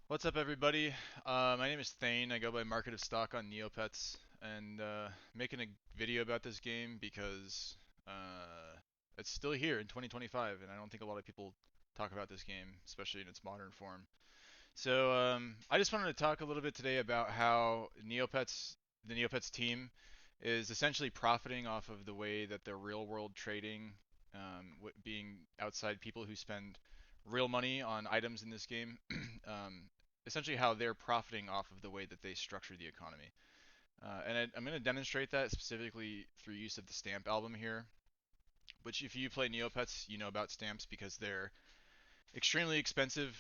What's up, everybody? My name is Thane. I go by Market of Stock on Neopets, and making a video about this game because it's still here in 2025, and I don't think a lot of people talk about this game, especially in its modern form. So I just wanted to talk a little bit today about how the Neopets team, is essentially profiting off of the way that the real-world trading, being outside people who spend real money on items in this game, essentially how they're profiting off of the way that they structure the economy. I'm going to demonstrate that specifically through use of the stamp album here, which if you play Neopets, you know about stamps because they're extremely expensive,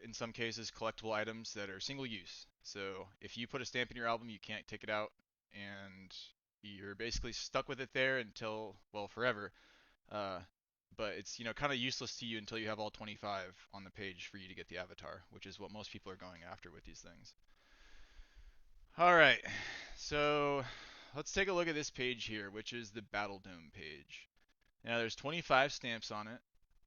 in some cases, collectible items that are single use. So if you put a stamp in your album, you can't take it out, and you're basically stuck with it there until, well, forever. Uh, but it's kind of useless to you until you have all 25 on the page for you to get the avatar, which is what most people are going after with these things. All right, so let's take a look at this page here, which is the Battle Dome page. Now there's 25 stamps on it,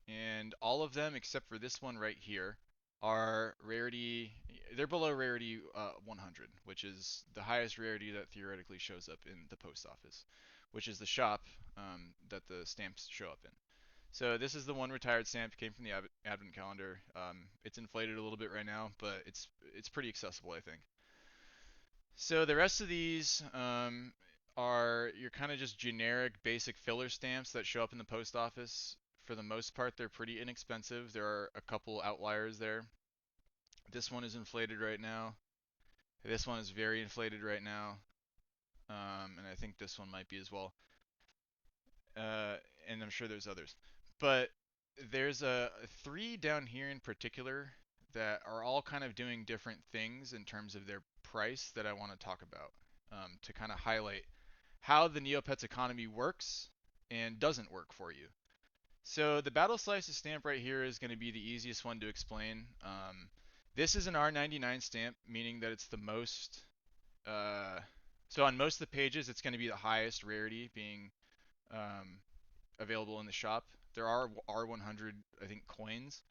and all of them except for this one right here are rarity. They're below rarity 100, which is the highest rarity that theoretically shows up in the post office, which is the shop that the stamps show up in. So this is the one retired stamp, came from the advent calendar. It's inflated a little bit right now, but it's pretty accessible, I think. So the rest of these are your kind of just generic basic filler stamps that show up in the post office. For the most part, they're pretty inexpensive. There are a couple outliers there. This one is inflated right now. This one is very inflated right now. And I think this one might be as well. And I'm sure there's others. But there's three down here in particular that are all kind of doing different things in terms of their price that I want to talk about, to kind of highlight how the Neopets economy works and doesn't work for you. So the Battle Slices stamp right here is going to be the easiest one to explain. This is an R99 stamp, meaning that it's the most. Uh, so on most of the pages, it's going to be the highest rarity, being um, available in the shop. There are R100, I think, coins,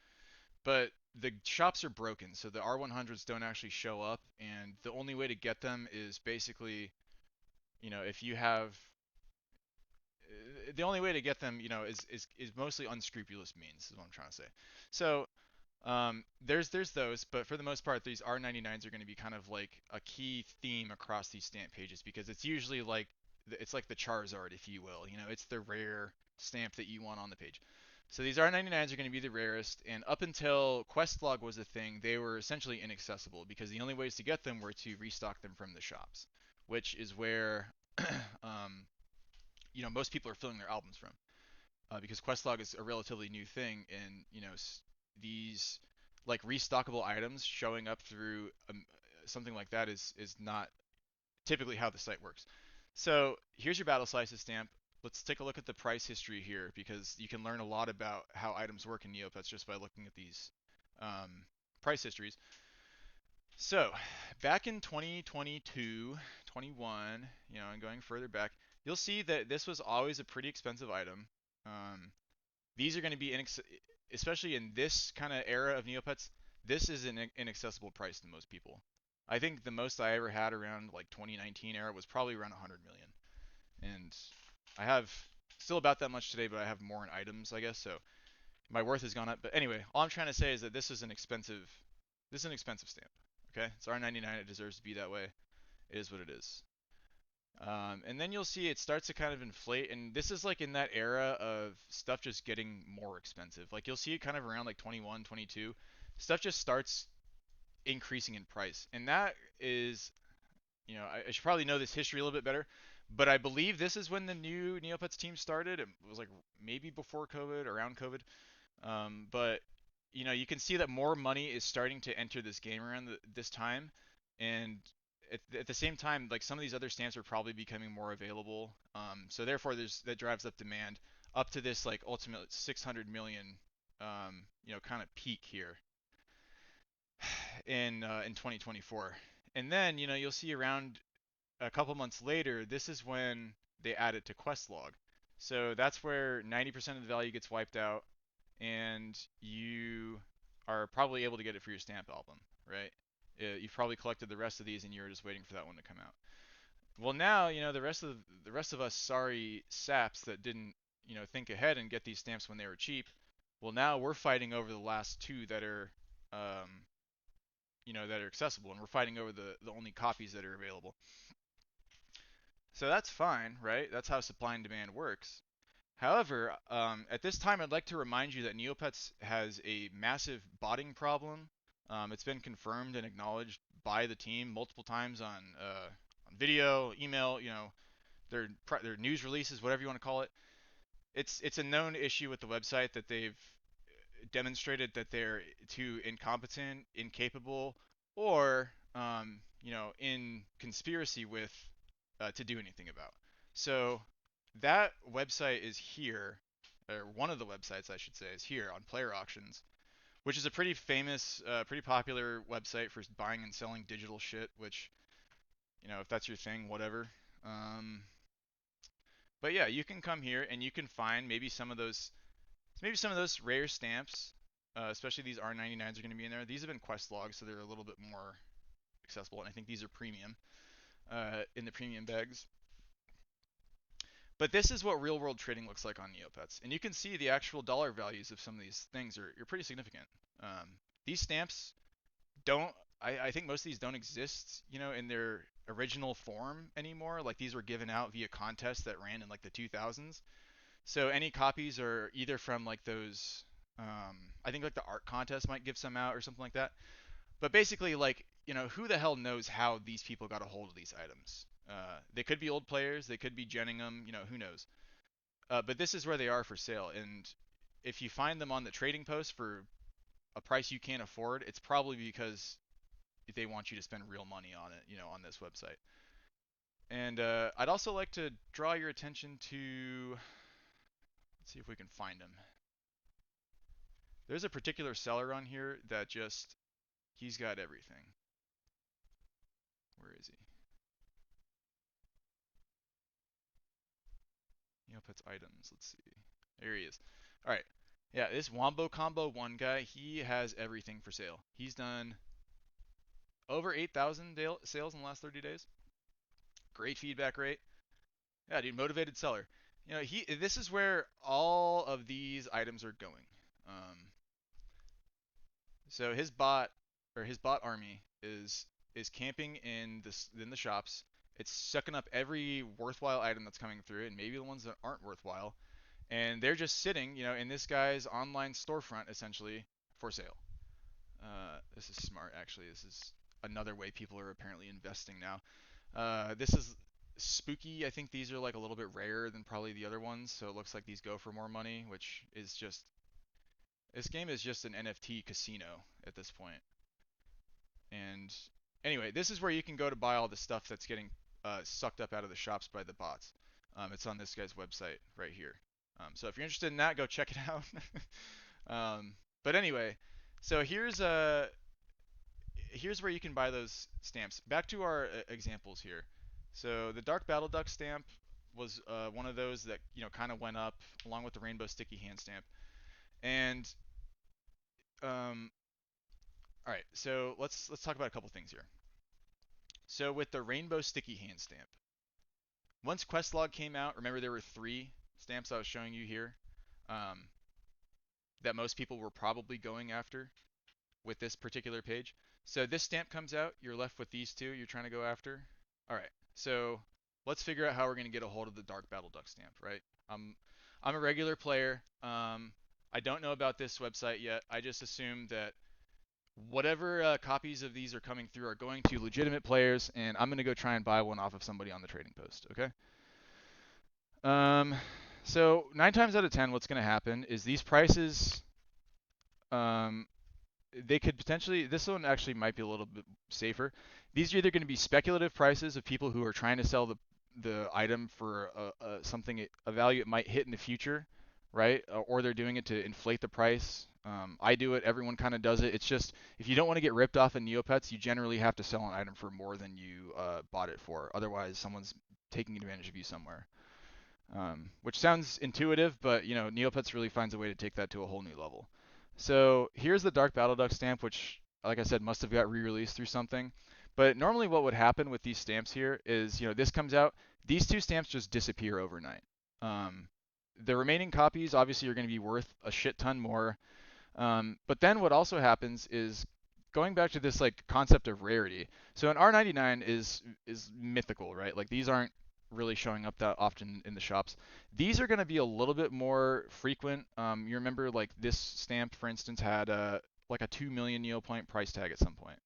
but the shops are broken, so the R100s don't actually show up, and the only way to get them is basically, if you have the only way to get them, is mostly unscrupulous means, is what I'm trying to say. So there's those, but for the most part, these R99s are going to be kind of like a key theme across these stamp pages because it's usually like it's like the Charizard, if you will. It's the rare stamp that you want on the page. So these R99s are going to be the rarest, and up until Questlog was a thing, they were essentially inaccessible because the only ways to get them were to restock them from the shops, which is where um, most people are filling their albums from, because Questlog is a relatively new thing, and these like restockable items showing up through something like that is not typically how the site works. So here's your Battle Slices stamp. Let's take a look at the price history here because you can learn a lot about how items work in Neopets just by looking at these um, price histories. So back in 2022, 21, and going further back, you'll see that this was always a pretty expensive item. Um, these are going to be especially in this kind of era of Neopets, this is an inaccessible price to most people. I think the most I ever had around like 2019 era was probably around 100 million. And I have still about that much today, but I have more in items, I guess, so my worth has gone up. But anyway, all I'm trying to say is that this is an expensive stamp. Okay? It's R99, it deserves to be that way. It is what it is. And then you'll see it starts to kind of inflate, and this is like in that era of stuff just getting more expensive. Like you'll see it kind of around like 21, 22. Stuff just starts increasing in price, and that is, I should probably know this history a little bit better, but I believe this is when the new Neopets team started. It was like maybe before COVID, around COVID. But you can see that more money is starting to enter this game around this time, and at the same time, like some of these other stamps are probably becoming more available. So therefore, that drives up demand up to this like ultimate 600 million, kind of peak here in 2024. And then you'll see around a couple months later, this is when they add it to Questlog. So that's where 90% of the value gets wiped out, and you are probably able to get it for your stamp album, right? You've probably collected the rest of these and you're just waiting for that one to come out. Well, now the rest of us sorry saps that didn't think ahead and get these stamps when they were cheap. Well, now we're fighting over the last two that are um, that are accessible, and we're fighting over the only copies that are available. So that's fine, right? That's how supply and demand works. However, at this time, I'd like to remind you that Neopets has a massive botting problem. It's been confirmed and acknowledged by the team multiple times on video, email, their news releases, whatever you want to call it. It's a known issue with the website that they've demonstrated that they're too incompetent, incapable, or in conspiracy with to do anything about. So that website is here, or one of the websites I should say is here on Player Auctions, which is a pretty famous, pretty popular website for buying and selling digital shit. Which if that's your thing, whatever. Um, but yeah, you can come here and you can find maybe some of those rare stamps, especially these R99s are going to be in there. These have been quest logs, so they're a little bit more accessible, and I think these are premium in the premium bags. But this is what real world trading looks like on Neopets, and you can see the actual dollar values of some of these things are pretty significant. These stamps don't. I think most of these don't exist, in their original form anymore. Like these were given out via contests that ran in like the 2000s. So any copies are either from like those. I think like the art contest might give some out or something like that. But basically, like who the hell knows how these people got a hold of these items? They could be old players, they could be genning them. Who knows? But this is where they are for sale, and if you find them on the trading post for a price you can't afford, it's probably because they want you to spend real money on it, on this website. And I'd also like to draw your attention to. Let's see if we can find them. There's a particular seller on here that he's got everything. Where is he? Neopets items. Let's see. There he is. All right. Yeah, this Wombo Combo 1 guy, he has everything for sale. He's done over 8,000 sales in the last 30 days. Great feedback rate. Yeah, dude, motivated seller. This is where all of these items are going. Um, so his bot army is camping in the shops. It's sucking up every worthwhile item that's coming through, and maybe the ones that aren't worthwhile, and they're just sitting, in this guy's online storefront essentially for sale. This is smart, actually. This is another way people are apparently investing now. This is spooky. I think these are like a little bit rarer than probably the other ones, so it looks like these go for more money, which is just this game is just an NFT casino at this point. And anyway, this is where you can go to buy all the stuff that's getting sucked up out of the shops by the bots. It's on this guy's website right here. So if you're interested in that, go check it out. But anyway, so here's where you can buy those stamps. Back to our examples here. So the Dark Battle Duck stamp was one of those that kind of went up along with the Rainbow Sticky Hand stamp. And um, all right, so let's talk about a couple things here. So with the Rainbow Sticky Hand stamp, once Questlog came out, remember there were three stamps I was showing you here um, that most people were probably going after with this particular page. So this stamp comes out, you're left with these two you're trying to go after. All right, so let's figure out how we're going to get a hold of the Dark Battle Duck stamp, right? I'm a regular player. I don't know about this website yet. I just assume that whatever copies of these are coming through are going to legitimate players, and I'm going to go try and buy one off of somebody on the trading post, okay? Um, so 9 times out of 10, what's going to happen is these prices, um, they could potentially, this one actually might be a little bit safer. These are either going to be speculative prices of people who are trying to sell the item for something, a value it might hit in the future, right? Or they're doing it to inflate the price. I do it. Everyone kind of does it. It's just if you don't want to get ripped off in Neopets, you generally have to sell an item for more than you bought it for. Otherwise, someone's taking advantage of you somewhere. Which sounds intuitive, but Neopets really finds a way to take that to a whole new level. So here's the Dark Battle Duck stamp, which, like I said, must have got re-released through something. But normally what would happen with these stamps here is, this comes out, these two stamps just disappear overnight. Um, the remaining copies obviously are going to be worth a shit ton more. But then what also happens is going back to this like concept of rarity. So an R99 is mythical, right? Like these aren't really showing up that often in the shops. These are going to be a little bit more frequent. You remember like this stamp, for instance, had like a 2 million Neopoint price tag at some point.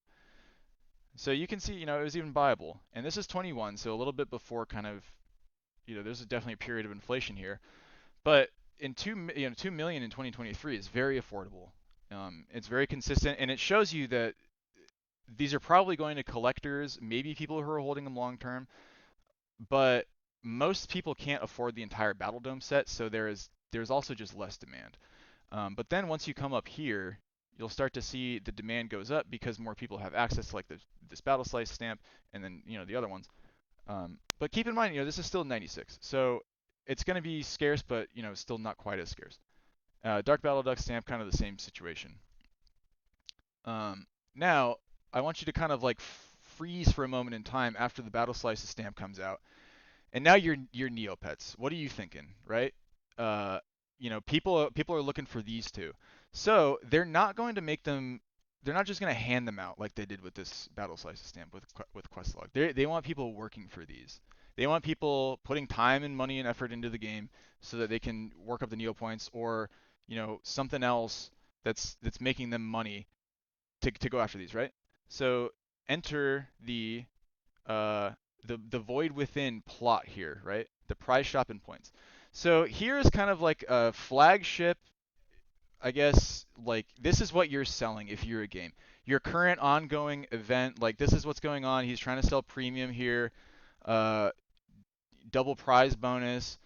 So you can see, it was even buyable. And this is 21, so a little bit before kind of, there's definitely a period of inflation here. But in 2 million in 2023 is very affordable. It's very consistent, and it shows you that these are probably going to collectors, maybe people who are holding them long term, but most people can't afford the entire Battle Dome set, so there's also just less demand. But then once you come up here, you'll start to see the demand goes up because more people have access to like this Battle Slice stamp, and then the other ones. But keep in mind, this is still 96, so it's going to be scarce, but still not quite as scarce. Dark Battle Duck stamp, kind of the same situation. Now, I want you to kind of like freeze for a moment in time after the Battle Slices stamp comes out, and now you're Neopets. What are you thinking, right? Uh, people are looking for these two, so they're not going to make them. They're not just going to hand them out like they did with this Battle Slices stamp with Questlog. They want people working for these. They want people putting time and money and effort into the game so that they can work up the Neopoints or something else that's making them money to go after these, right? So enter uh, the void within plot here, right? The prize shop and points. So here is kind of like a flagship, I guess. Like this is what you're selling if you're a game. Your current ongoing event, like this is what's going on. He's trying to sell premium here, uh, double prize bonus.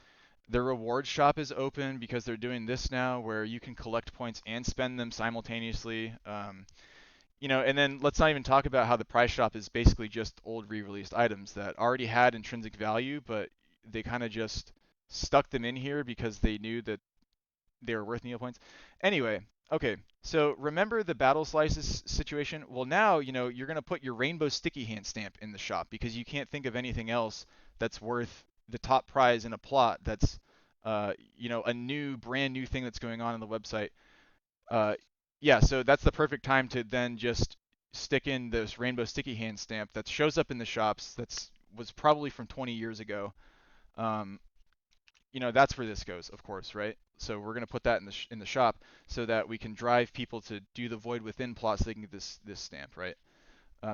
The reward shop is open because they're doing this now, where you can collect points and spend them simultaneously. And then let's not even talk about how the price shop is basically just old re-released items that already had intrinsic value, but they kind of just stuck them in here because they knew that they were worth Neopoints. Anyway, okay, so remember the battle slices situation? Well, now, you're going to put your rainbow sticky hand stamp in the shop because you can't think of anything else that's worth the top prize in a plot that's, a brand new thing that's going on the website. uh, yeah, so that's the perfect time to then just stick in this rainbow sticky hand stamp that shows up in the shops. That's was probably from 20 years ago. Um, that's where this goes, of course, right? So we're gonna put that in the shop so that we can drive people to do the void within plot so they can get this stamp, right?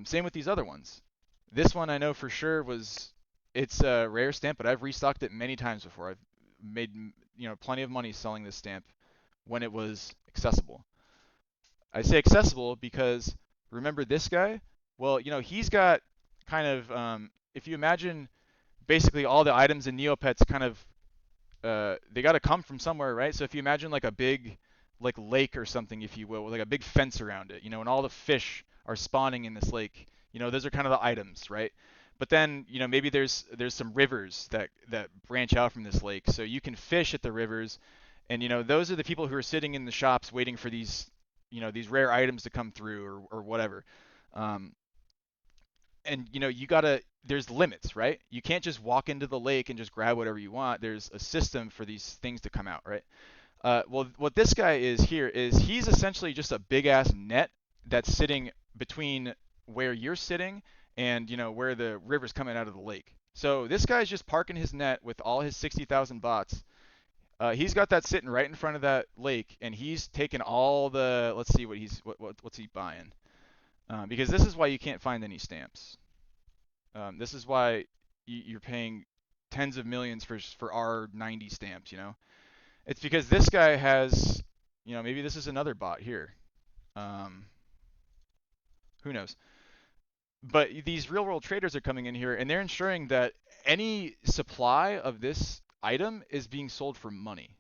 Same with these other ones. This one I know for sure it's a rare stamp, but I've restocked it many times before. I've made plenty of money selling this stamp when it was accessible. I say accessible because remember this guy? Well, he's got kind of if you imagine basically all the items in Neopets kind of they got to come from somewhere, right? So if you imagine like a big like lake or something, if you will, with like a big fence around it, and all the fish are spawning in this lake, those are kind of the items, right? But then, maybe there's some rivers that branch out from this lake, so you can fish at the rivers, and those are the people who are sitting in the shops waiting for these rare items to come through or whatever. Um, and you gotta there's limits, right? You can't just walk into the lake and just grab whatever you want. There's a system for these things to come out, right? Well, what this guy is here is he's essentially just a big ass net that's sitting between where you're sitting and where the river's coming out of the lake. So this guy's just parking his net with all his 60,000 bots. He's got that sitting right in front of that lake, and he's taking all the. Let's see what's he buying, because this is why you can't find any stamps. This is why you're paying tens of millions for R90 stamps. It's because this guy has, maybe this is another bot here. Um, who knows? But these real world traders are coming in here and they're ensuring that any supply of this item is being sold for money.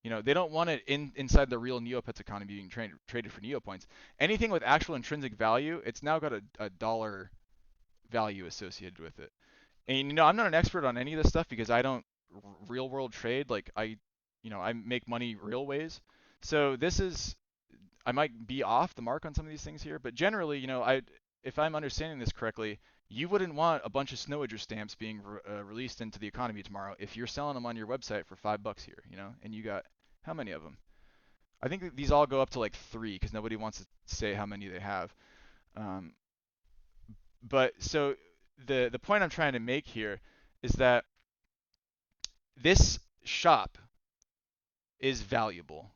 They don't want it inside the real Neopets economy being traded for Neopoints. Anything with actual intrinsic value, it's now got a dollar value associated with it. And I'm not an expert on any of this stuff because I don't real world trade. Like I make money real ways. So this is I might be off the mark on some of these things here, but generally, if I'm understanding this correctly, you wouldn't want a bunch of Snowager stamps being released into the economy tomorrow if you're selling them on your website for $5 here, and you got how many of them? I think that these all go up to like three because nobody wants to say how many they have. Um, but so the point I'm trying to make here is that this shop is valuable.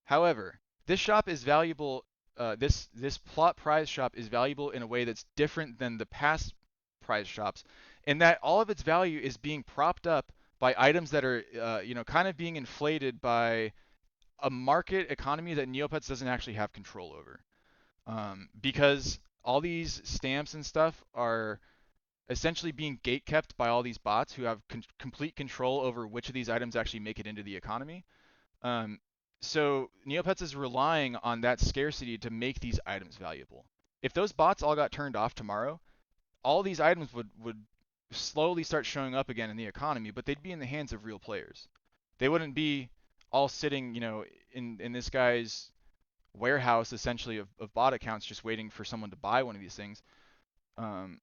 However, this shop is valuable. This plot prize shop is valuable in a way that's different than the past prize shops, in that all of its value is being propped up by items that are, kind of being inflated by a market economy that Neopets doesn't actually have control over. Because all these stamps and stuff are essentially being gatekept by all these bots who have complete control over which of these items actually make it into the economy. Um, so Neopets is relying on that scarcity to make these items valuable. If those bots all got turned off tomorrow, all these items would slowly start showing up again in the economy, but they'd be in the hands of real players. They wouldn't be all sitting, in this guy's warehouse essentially of bot accounts just waiting for someone to buy one of these things. Um,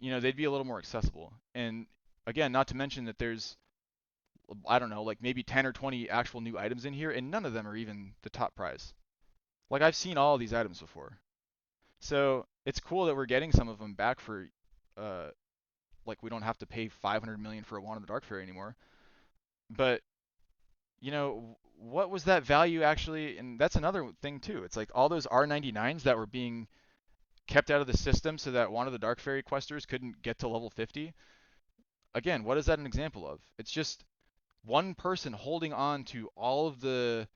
they'd be a little more accessible. And again, not to mention that there's, I don't know, like maybe 10 or 20 actual new items in here, and none of them are even the top prize. Like I've seen all of these items before. So it's cool that we're getting some of them back for, uh, like we don't have to pay 500 million for a Wand of the Dark Fairy anymore. But what was that value actually? And that's another thing too. It's like all those R99s that were being kept out of the system so that Wand of the Dark Fairy questers couldn't get to level 50. Again, what is that an example of? It's just one person holding on to all the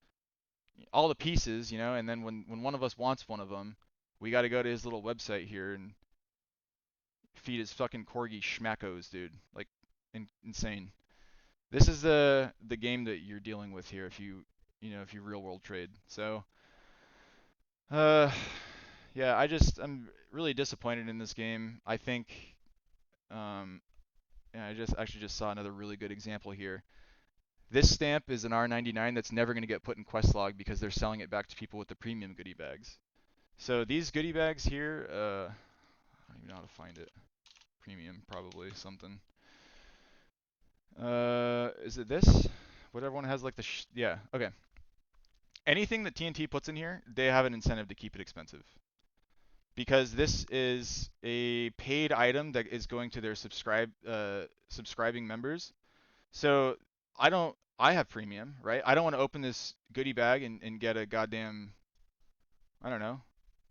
pieces, and then when one of us wants one of them, we got to go to his little website here and feed his fucking corgi schmackos, dude. Like insane. This is the game that you're dealing with here if you real world trade. So, uh yeah, I'm really disappointed in this game. I think um yeah, I just actually just saw another really good example here. This stamp is an R99 that's never going to get put in quest log because they're selling it back to people with the premium goodie bags. So these goodie bags here, I don't even know how to find it. Premium, probably something. Is it this? What everyone has like yeah, okay. Anything that TNT puts in here, they have an incentive to keep it expensive. Because this is a paid item that is going to their subscribing members. So I have premium, right? I don't want to open this goodie bag and get a goddamn, I don't know,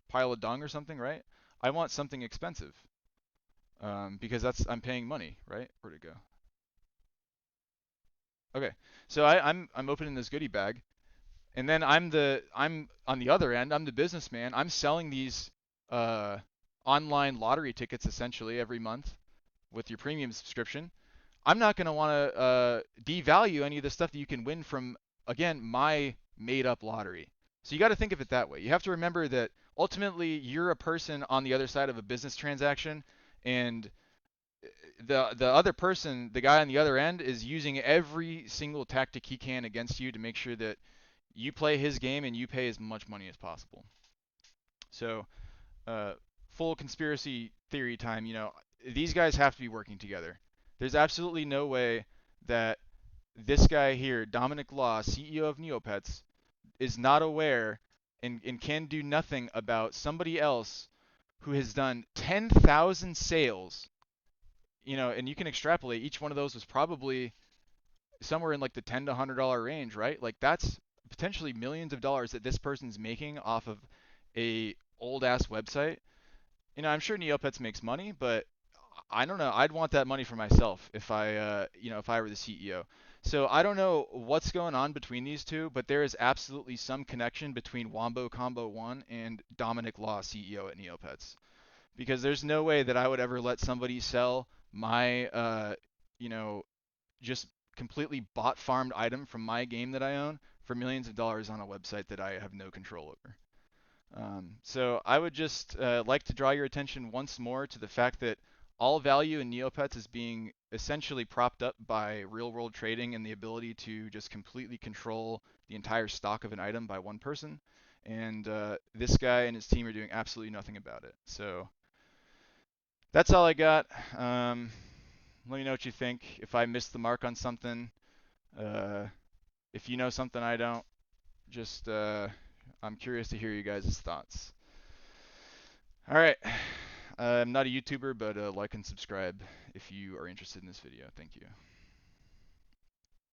pile of dung or something, right? I want something expensive. Because I'm paying money, right? Where'd it go? Okay, so I'm opening this goodie bag, and then I'm on the other end. I'm the businessman. I'm selling these uh, online lottery tickets essentially every month with your premium subscription. I'm not going to want to devalue any of the stuff that you can win from, again, my made up lottery. So you got to think of it that way. You have to remember that ultimately you're a person on the other side of a business transaction, and the other person, the guy on the other end, is using every single tactic he can against you to make sure that you play his game and you pay as much money as possible. So, uh, full conspiracy theory time. These guys have to be working together. There's absolutely no way that this guy here, Dominic Law, CEO of Neopets, is not aware and can do nothing about somebody else who has done 10,000 sales. And you can extrapolate. Each one of those was probably somewhere in like the $10 to $100 range, right? Like that's potentially millions of dollars that this person's making off of a old ass website. I'm sure Neopets makes money, but I don't know. I'd want that money for myself if I were the CEO. So I don't know what's going on between these two, but there is absolutely some connection between Wombo Combo 1 and Dominic Law, CEO at Neopets. Because there's no way that I would ever let somebody sell my, you know, just completely bot farmed item from my game that I own for millions of dollars on a website that I have no control over. So I would just like to draw your attention once more to the fact that all value in Neopets is being essentially propped up by real world trading and the ability to just completely control the entire stock of an item by one person. and this guy and his team are doing absolutely nothing about it. So that's all I got. Let me know what you think. If I missed the mark on something, uh, if you know something I don't, just I'm curious to hear you guys' thoughts. All right. I'm not a YouTuber, but like and subscribe if you are interested in this video. Thank you.